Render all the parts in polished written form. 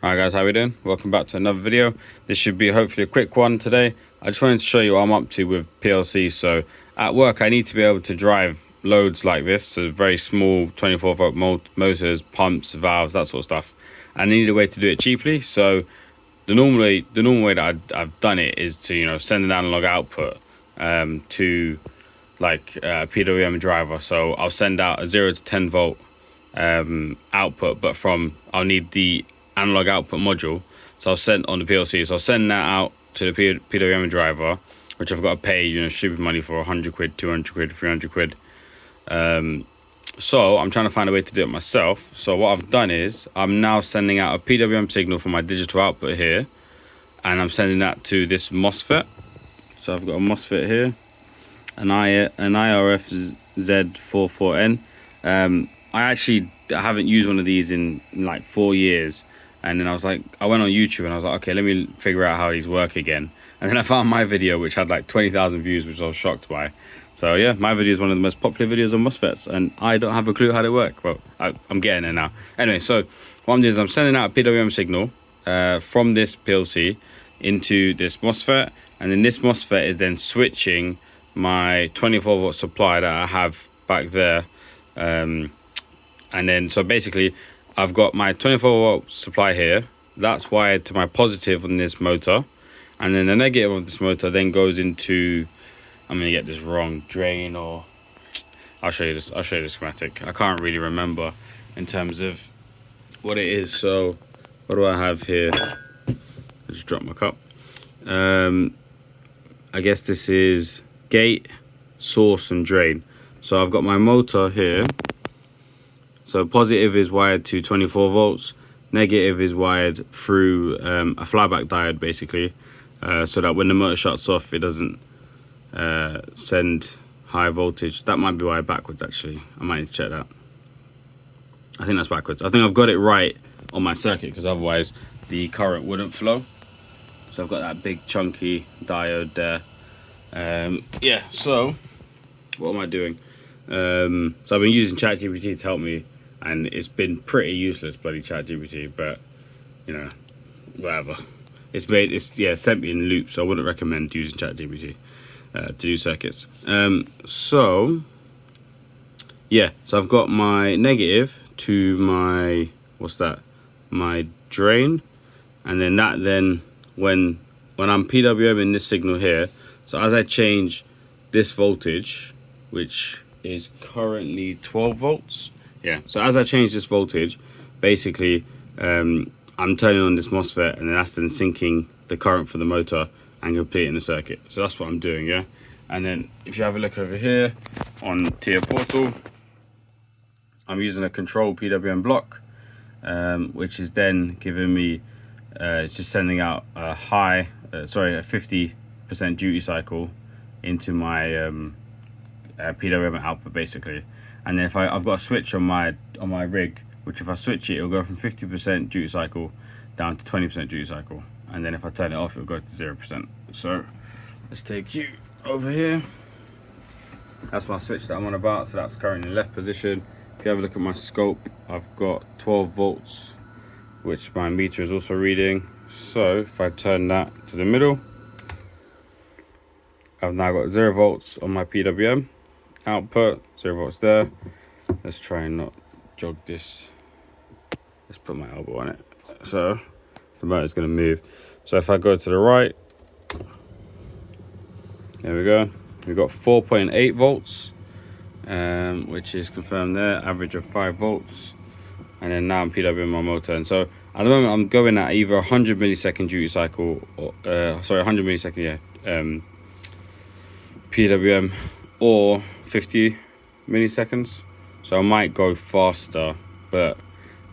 Alright guys, how we doing? Welcome back to another video. This should be hopefully a quick one today. I just wanted to show you what I'm up to with PLC. So at work I need to be able to drive loads like this, so very small 24-volt motors, pumps, valves, that sort of stuff. I need a way to do it cheaply. So the normal way that I've done it is to send an analog output to like a PWM driver. So I'll send out a 0 to 10 volt output, but I'll need the analog output module, so I'll send on the PLC. So I'll send that out to the PWM driver, which I've got to pay stupid money for, 100 quid, 200 quid, 300 quid. So I'm trying to find a way to do it myself. So what I've done is I'm now sending out a PWM signal from my digital output here, and I'm sending that to this MOSFET. So I've got a MOSFET here, an IRF-Z44N. I haven't used one of these in like 4 years. And then I went on YouTube and I was like, okay, let me figure out how these work again. And then I found my video, which had like 20,000 views, which I was shocked by. So yeah, my video is one of the most popular videos on MOSFETs, and I don't have a clue how they work. Well, I'm getting it now. Anyway, so what I'm doing is I'm sending out a PWM signal from this PLC into this MOSFET, and then this MOSFET is then switching my 24-volt supply that I have back there. And then, so basically, I've got my 24-volt supply here. That's wired to my positive on this motor, and then the negative of this motor then goes into, I'm gonna get this wrong, drain, or I'll show you this. I'll show you the schematic. I can't really remember in terms of what it is. So what do I have here? I just dropped my cup. I guess this is gate, source, and drain. So I've got my motor here. So positive is wired to 24 volts, negative is wired through a flyback diode, basically, so that when the motor shuts off, it doesn't send high voltage. That might be wired backwards, actually. I might need to check that. I think that's backwards. I think I've got it right on my circuit, because otherwise the current wouldn't flow. So I've got that big chunky diode there. Yeah, so what am I doing? So I've been using ChatGPT to help me, and it's been pretty useless, bloody ChatGPT, but whatever. It's sent me in loops, so I wouldn't recommend using ChatGPT to do circuits. So I've got my negative to my, my drain, and then when I'm PWMing this signal here, so as I change this voltage, which is currently 12 volts. So as I change this voltage, basically I'm turning on this MOSFET, and then that's then syncing the current for the motor and completing the circuit. So that's what I'm doing, yeah. And then if you have a look over here on tier portal, I'm using a control PWM block, which is then giving me it's just sending out a 50% duty cycle into my PWM output, basically. And then if I've got a switch on my rig, which if I switch it, it'll go from 50% duty cycle down to 20% duty cycle, and then if I turn it off, it'll go to 0%. So let's take you over here. That's my switch that I'm on about. So that's currently in left position. If you have a look at my scope, I've got 12 volts, which my meter is also reading. So if I turn that to the middle, I've now got 0 volts on my PWM output, 0 volts there. Let's try and not jog this. Let's put my elbow on it, so the motor's going to move. So if I go to the right, there we go, we've got 4.8 volts, which is confirmed there, average of 5 volts. And then now I'm PWMing my motor, and so at the moment I'm going at either 100 millisecond duty cycle, or 100 millisecond PWM, or 50 milliseconds. So I might go faster, but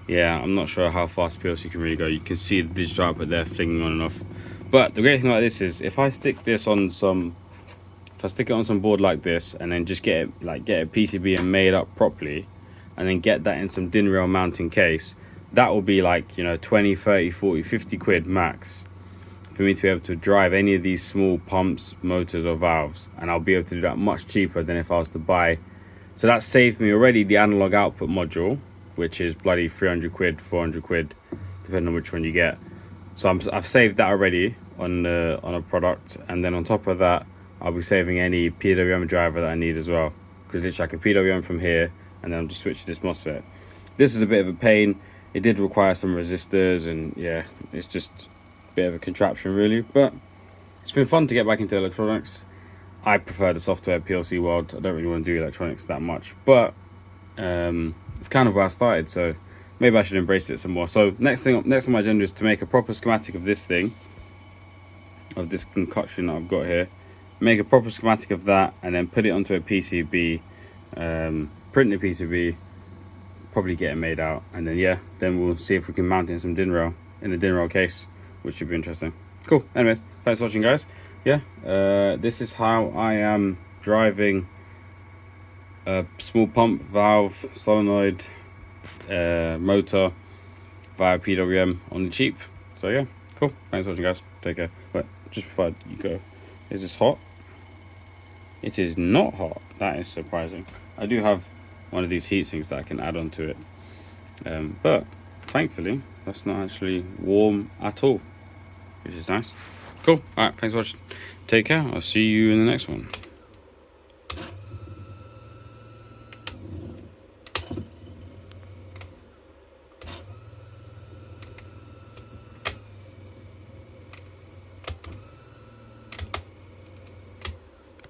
yeah, I'm not sure how fast PLC can really go. You can see the digital output there flicking on and off. But the great thing about this is, if I stick it on some board like this, and then just get a PCB and made up properly, and then get that in some DIN-rail mounting case, that will be like 20, 30, 40, 50 quid max for me to be able to drive any of these small pumps, motors, or valves. And I'll be able to do that much cheaper than if I was to buy. So that saved me already the analog output module, which is bloody 300 quid, 400 quid, depending on which one you get. So I've saved that already on a product, and then on top of that, I'll be saving any PWM driver that I need as well, because literally I can PWM from here, and then I'm just switching this MOSFET. This is a bit of a pain. It did require some resistors, and yeah, it's just a bit of a contraption really, but it's been fun to get back into electronics. I prefer the software PLC world. I don't really want to do electronics that much, but it's kind of where I started, so maybe I should embrace it some more. So next on my agenda is to make a proper schematic of this thing, of this concoction that I've got here. Make a proper schematic of that, and then put it onto a PCB, print the PCB, probably get it made out, and then yeah, then we'll see if we can mount it in some DIN-rail, in the DIN-rail case, which should be interesting. Cool. Anyways, thanks for watching, guys. Yeah, this is how I am driving a small pump, valve, solenoid, motor via PWM on the cheap. So yeah, cool. Thanks for watching, guys. Take care. But just before you go, is this hot? It is not hot. That is surprising. I do have one of these heat sinks that I can add onto it, but thankfully that's not actually warm at all, which is nice. Cool. All right, thanks for watching. Take care. I'll see you in the next one.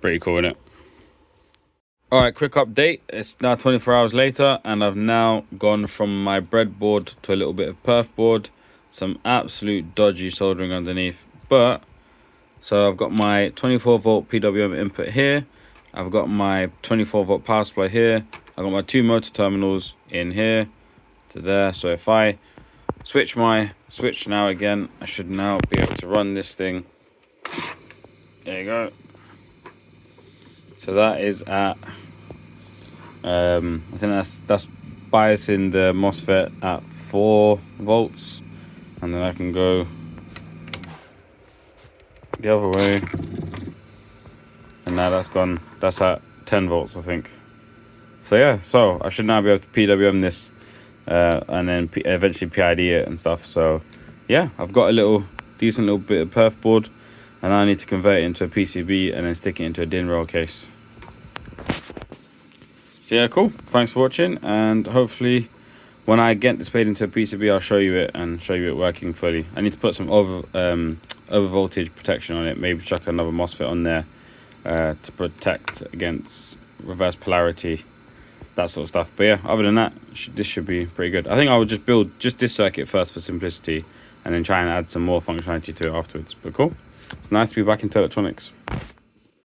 Pretty cool, isn't it? All right, quick update. It's now 24 hours later, and I've now gone from my breadboard to a little bit of perf board. Some absolute dodgy soldering underneath, but so I've got my 24 volt PWM input here. I've got my 24 volt power supply here. I've got my two motor terminals in here to there. So if I switch my switch now again, I should now be able to run this thing. There you go. So that is at I think that's biasing the MOSFET at 4 volts, and then I can go the other way, and now that's at 10 volts, I think. So yeah, so I should now be able to PWM this and then eventually PID it and stuff. So yeah, I've got a decent little bit of perf board, and I need to convert it into a PCB and then stick it into a DIN-rail case. So yeah, cool. Thanks for watching, and hopefully when I get this made into a PCB, I'll show you it and show you it working fully. I need to put some over voltage protection on it, maybe chuck another MOSFET on there to protect against reverse polarity, that sort of stuff. But yeah, other than that, this should be pretty good. I think I would just build just this circuit first for simplicity, and then try and add some more functionality to it afterwards. But cool. It's nice to be back into electronics.